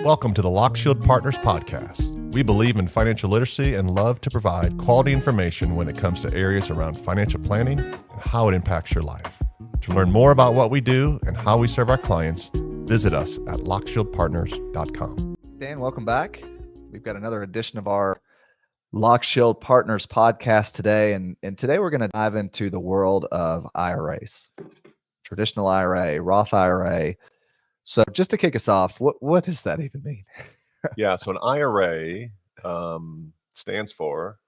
Welcome to the Lockshield Partners Podcast. We believe in financial literacy and love to provide quality information when it comes to areas around financial planning and how it impacts your life. To learn more about what we do and how we serve our clients, visit us at lockshieldpartners.com. Dan, welcome back. We've got another edition of our Lockshield Partners Podcast today, and today we're going to dive into the world of IRAs, traditional IRA, Roth IRA. So just to kick us off, what does that even mean? Yeah, so an IRA stands for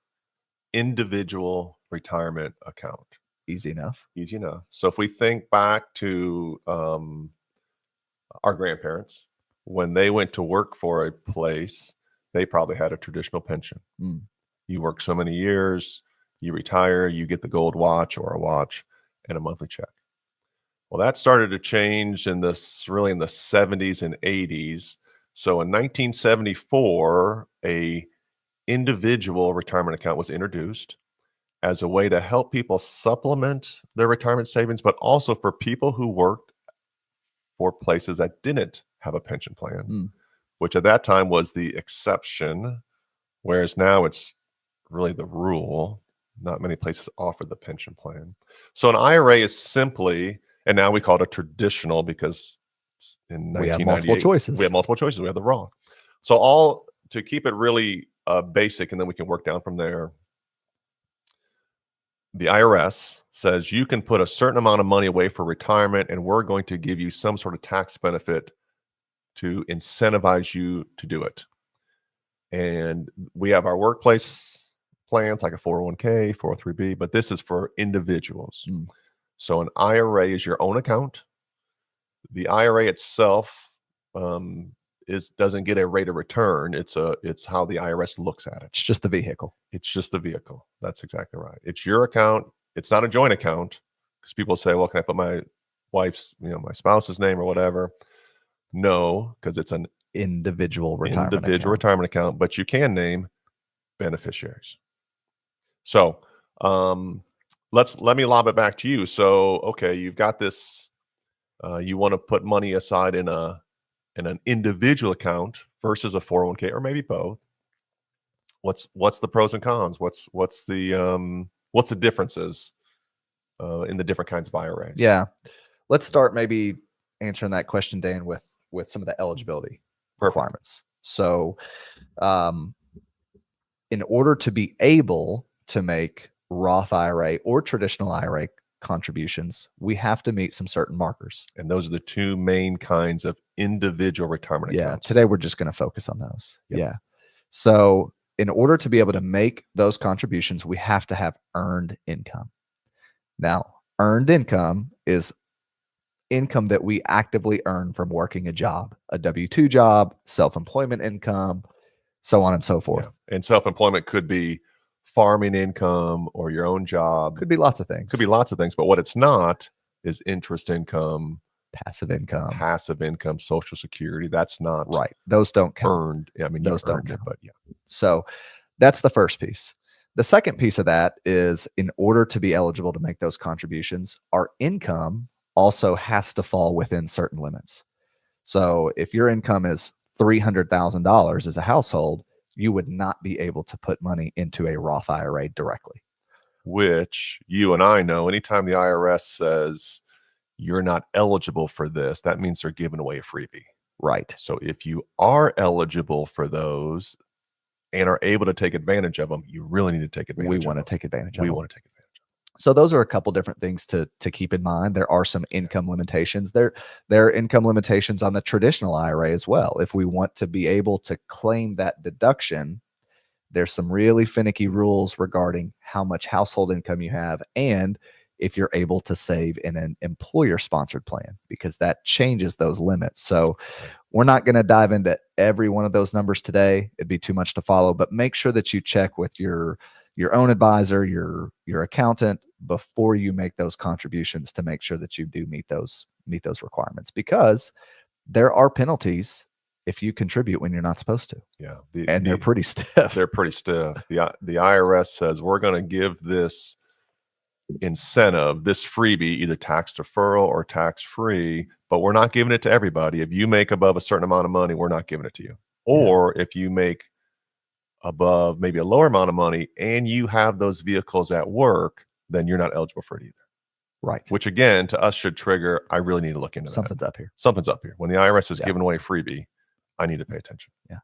individual retirement account. Easy enough. Easy enough. So if we think back to our grandparents, when they went to work for a place, they probably had a traditional pension. You work so many years, you retire, you get the gold watch or a watch and a monthly check. Well, that started to change in the 70s and 80s. So in 1974, a individual retirement account was introduced as a way to help people supplement their retirement savings, but also for people who worked for places that didn't have a pension plan, which at that time was the exception, whereas now it's really the rule. Not many places offer the pension plan. So an IRA is simply, and now we call it a traditional because in 1998, we have multiple choices. We have the Roth. So all to keep it really basic, and then we can work down from there. The IRS says you can put a certain amount of money away for retirement, and we're going to give you some sort of tax benefit to incentivize you to do it. And we have our workplace plans like a 401k, 403b, but this is for individuals. So an IRA is your own account. The IRA itself doesn't get a rate of return. It's how the IRS looks at it. It's just the vehicle. It's just the vehicle. That's exactly right. It's your account. It's not a joint account because people say, well, can I put my wife's, my spouse's name or whatever? No, because it's an individual retirement account, but you can name beneficiaries. So let me lob it back to you. So, okay, you've got this, you want to put money aside in an individual account versus a 401k, or maybe both. What's the pros and cons? What's the differences in the different kinds of IRAs? Yeah. Let's start maybe answering that question, Dan, with some of the eligibility requirements. So in order to be able to make Roth IRA or traditional IRA contributions, we have to meet some certain markers. And those are the two main kinds of individual retirement accounts. Today we're just going to focus on those. Yep. Yeah. So in order to be able to make those contributions, we have to have earned income. Now, earned income is income that we actively earn from working a job, a W-2 job, self-employment income, so on and so forth. Yeah. And self-employment could be farming income or your own job. Could be lots of things. But what it's not is interest income, passive income, Social Security. That's not right. Those don't count. Earned. Yeah, I mean, those don't count. But yeah. So that's the first piece. The second piece of that is, in order to be eligible to make those contributions, our income also has to fall within certain limits. So if your income is $300,000 as a household, you would not be able to put money into a Roth IRA directly. Which you and I know, anytime the IRS says you're not eligible for this, that means they're giving away a freebie. Right. So if you are eligible for those and are able to take advantage of them, you really need to take advantage of them. We want to take advantage of them. We want to take advantage. So those are a couple different things to keep in mind. There are some income limitations. There are income limitations on the traditional IRA as well. If we want to be able to claim that deduction, there's some really finicky rules regarding how much household income you have and if you're able to save in an employer-sponsored plan, because that changes those limits. So we're not going to dive into every one of those numbers today. It'd be too much to follow, but make sure that you check with your own advisor, your accountant, before you make those contributions to make sure that you do meet those requirements, because there are penalties if you contribute when you're not supposed to. Yeah. They're pretty stiff. They're pretty stiff. The IRS says we're going to give this incentive, this freebie, either tax deferral or tax free, but we're not giving it to everybody. If you make above a certain amount of money, we're not giving it to you. Or if you make above maybe a lower amount of money and you have those vehicles at work, then you're not eligible for it either. Right. Which again, to us should trigger, I really need to look into Something's that. up here. Something's up here. When the IRS is giving away a freebie, I need to pay attention. Yeah.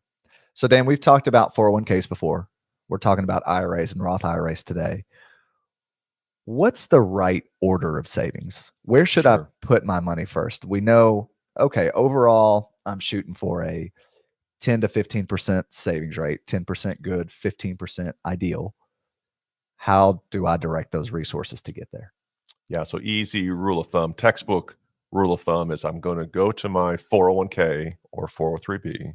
So Dan, we've talked about 401ks before. We're talking about IRAs and Roth IRAs today. What's the right order of savings? Where should I put my money first? We know, okay, overall, I'm shooting for a 10 to 15% savings rate, 10% good, 15% ideal. How do I direct those resources to get there? Yeah, so easy rule of thumb, textbook rule of thumb is I'm going to go to my 401k or 403b,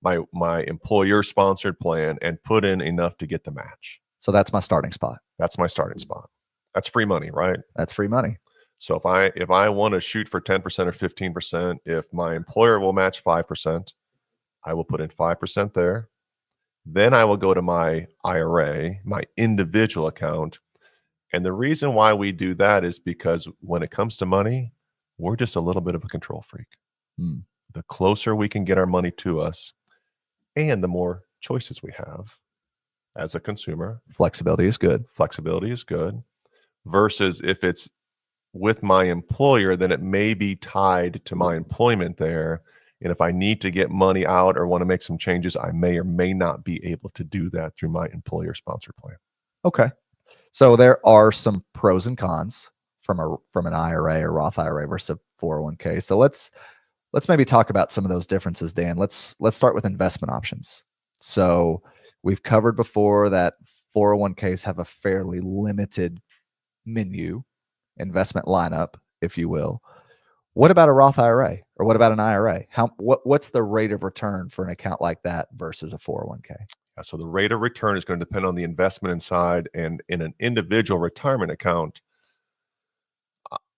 my employer sponsored plan, and put in enough to get the match. So that's my starting spot. That's my starting spot. That's free money, right? That's free money. So if I want to shoot for 10% or 15%, if my employer will match 5%, I will put in 5% there. Then I will go to my IRA, my individual account. And the reason why we do that is because when it comes to money, we're just a little bit of a control freak. The closer we can get our money to us and the more choices we have as a consumer. Flexibility is good. Flexibility is good. Versus if it's with my employer, then it may be tied to my employment there. And if I need to get money out or want to make some changes, I may or may not be able to do that through my employer sponsored plan. Okay. So there are some pros and cons from an IRA or Roth IRA versus a 401k. So let's maybe talk about some of those differences, Dan. Let's start with investment options. So we've covered before that 401ks have a fairly limited menu, investment lineup, if you will. What about a Roth IRA or what about an IRA? What's the rate of return for an account like that versus a 401k? So the rate of return is going to depend on the investment inside, and in an individual retirement account,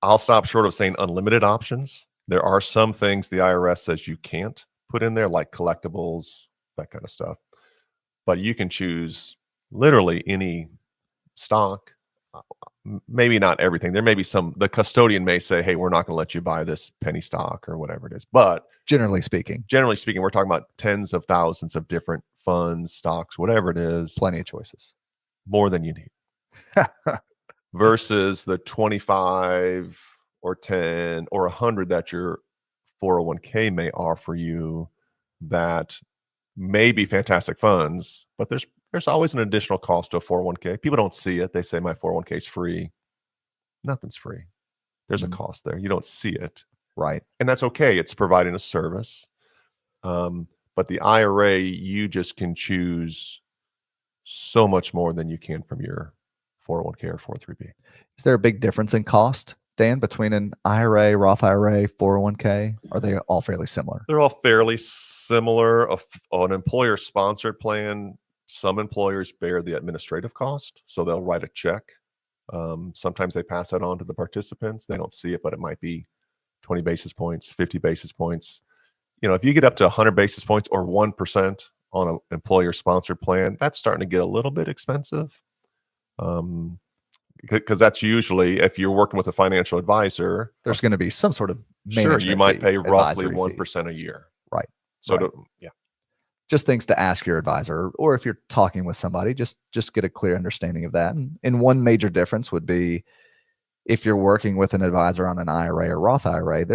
I'll stop short of saying unlimited options. There are some things the IRS says you can't put in there, like collectibles, that kind of stuff. But you can choose literally any stock. Maybe not everything. There may be some, the custodian may say, hey, we're not going to let you buy this penny stock or whatever it is. But generally speaking, we're talking about tens of thousands of different funds, stocks, whatever it is. Plenty of choices. More than you need. Versus the 25 or 10 or 100 that your 401k may offer you that may be fantastic funds, but there's always an additional cost to a 401k. People don't see it. They say my 401k is free. Nothing's free. There's a cost there. You don't see it. Right. And that's okay. It's providing a service. But the IRA, you just can choose so much more than you can from your 401k or 403b. Is there a big difference in cost, Dan, between an IRA, Roth IRA, 401k? Are they all fairly similar? They're all fairly similar. An employer-sponsored plan, some employers bear the administrative cost, so they'll write a check. Sometimes they pass that on to the participants. They don't see it, but it might be 20 basis points, 50 basis points. If you get up to 100 basis points or 1% on an employer-sponsored plan, that's starting to get a little bit expensive. Because that's usually, if you're working with a financial advisor, there's going to be some sort of you might pay roughly 1% a year. Right. So right. Just things to ask your advisor, or if you're talking with somebody, just get a clear understanding of that. And one major difference would be if you're working with an advisor on an IRA or Roth IRA,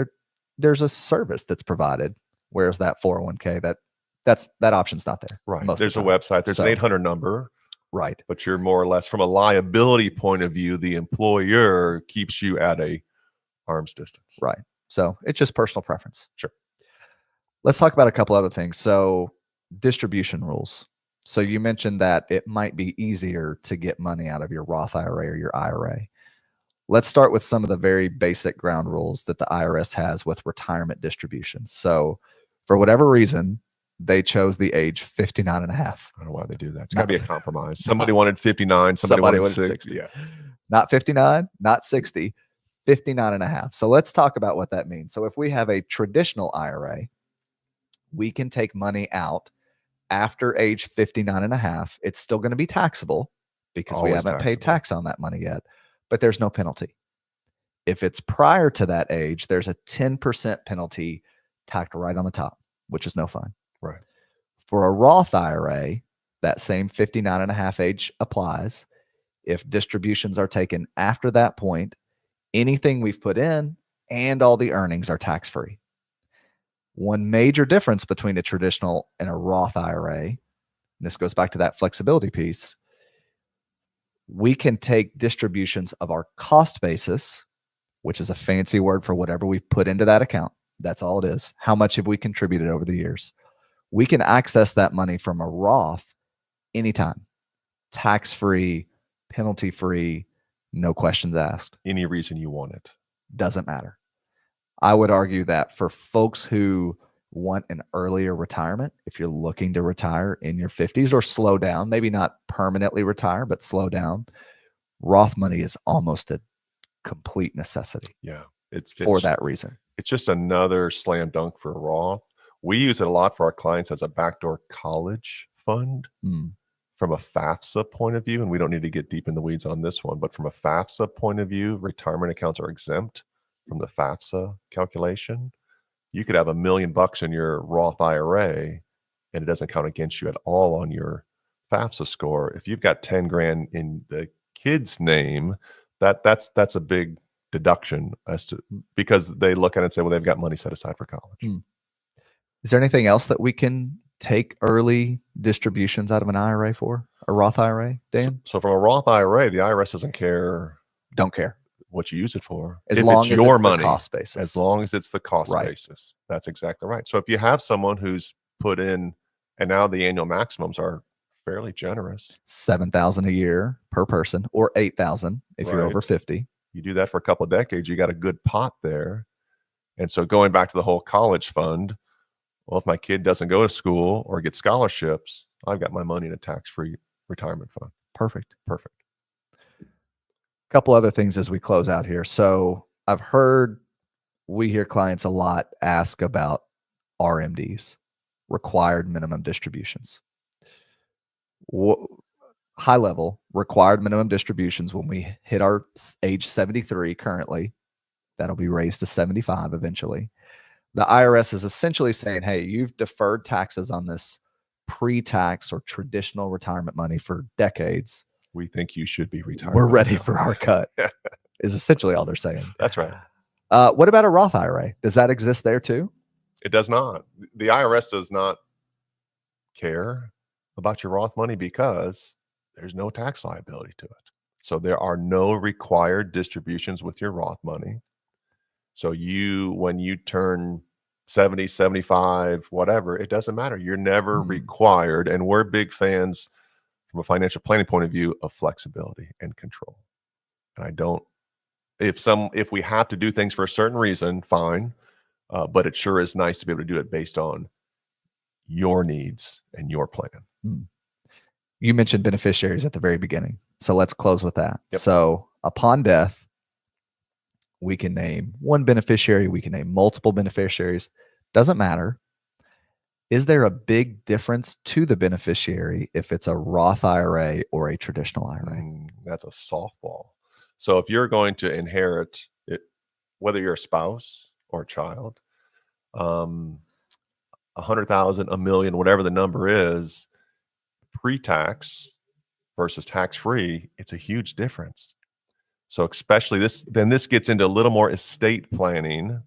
there's a service that's provided, whereas that 401k, that option's not there. Right. There's a website. There's an 800 number. Right. But you're more or less, from a liability point of view, the employer keeps you at a arm's distance. Right. So it's just personal preference. Sure. Let's talk about a couple other things. So distribution rules. So you mentioned that it might be easier to get money out of your Roth IRA or your IRA. Let's start with some of the very basic ground rules that the IRS has with retirement distributions. So for whatever reason, they chose the age 59 and a half. I don't know why they do that. It's got to be a compromise. Somebody wanted 59, somebody wanted 60. Yeah. Not 59, not 60, 59 and a half. So let's talk about what that means. So if we have a traditional IRA, we can take money out after age 59 and a half. It's still going to be taxable because we haven't paid tax on that money yet. but there's no penalty. If it's prior to that age, there's a 10% penalty tacked right on the top, which is no fun. Right. For a Roth IRA, that same 59 and a half age applies. If distributions are taken after that point, anything we've put in and all the earnings are tax-free. One major difference between a traditional and a Roth IRA, and this goes back to that flexibility piece, we can take distributions of our cost basis, which is a fancy word for whatever we've put into that account. That's all it is. How much have we contributed over the years? We can access that money from a Roth anytime, tax-free, penalty-free, no questions asked. Any reason you want it. Doesn't matter. I would argue that for folks who want an earlier retirement, if you're looking to retire in your 50s or slow down, maybe not permanently retire, but slow down, Roth money is almost a complete necessity. Yeah. It's for that reason. It's just another slam dunk for Roth. We use it a lot for our clients as a backdoor college fund. From a FAFSA point of view, and we don't need to get deep in the weeds on this one, but from a FAFSA point of view, retirement accounts are exempt from the FAFSA calculation. You could have $1 million in your Roth IRA and it doesn't count against you at all on your FAFSA score. If you've got 10 grand in the kid's name, that's a big deduction because they look at it and say, well, they've got money set aside for college. Is there anything else that we can take early distributions out of an IRA for? A Roth IRA, Dan? So from a Roth IRA, the IRS doesn't care. Don't care What you use it for. As long as it's your money, the cost basis. As long as it's the cost basis. That's exactly right. So if you have someone who's put in, and now the annual maximums are fairly generous. $7,000 a year per person, or $8,000 if you're over 50. You do that for a couple of decades, you got a good pot there. And so going back to the whole college fund, well, if my kid doesn't go to school or get scholarships, I've got my money in a tax-free retirement fund. Perfect. A couple other things as we close out here. So we hear clients a lot ask about RMDs, required minimum distributions. High level, required minimum distributions when we hit our age 73 currently, that'll be raised to 75 eventually. The IRS is essentially saying, hey, you've deferred taxes on this pre-tax or traditional retirement money for decades. We think you should be retired. We're ready for our cut, is essentially all they're saying. That's right. What about a Roth IRA? Does that exist there too? It does not. The IRS does not care about your Roth money because there's no tax liability to it. So there are no required distributions with your Roth money. So when you turn 70, 75, whatever, it doesn't matter. You're never required. And we're big fans from a financial planning point of view of flexibility and control. And if we have to do things for a certain reason, fine. But it sure is nice to be able to do it based on your needs and your plan. You mentioned beneficiaries at the very beginning. So let's close with that. Yep. So upon death, we can name one beneficiary. We can name multiple beneficiaries. Doesn't matter. Is there a big difference to the beneficiary if it's a Roth IRA or a traditional IRA? That's a softball. So if you're going to inherit it, whether you're a spouse or a child, 100,000, a million, whatever the number is, pre-tax versus tax-free, it's a huge difference. So especially this gets into a little more estate planning,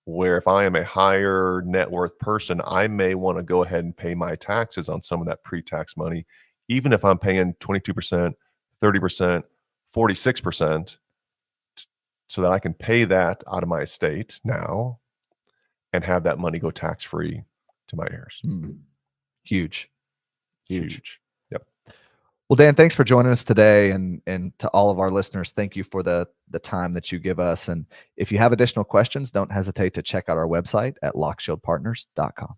where if I am a higher net worth person, I may want to go ahead and pay my taxes on some of that pre-tax money, even if I'm paying 22%, 30%, 46%, so that I can pay that out of my estate now and have that money go tax-free to my heirs. Huge. Yep. Well, Dan, thanks for joining us today. And to all of our listeners, thank you for the time that you give us. And if you have additional questions, don't hesitate to check out our website at lockshieldpartners.com.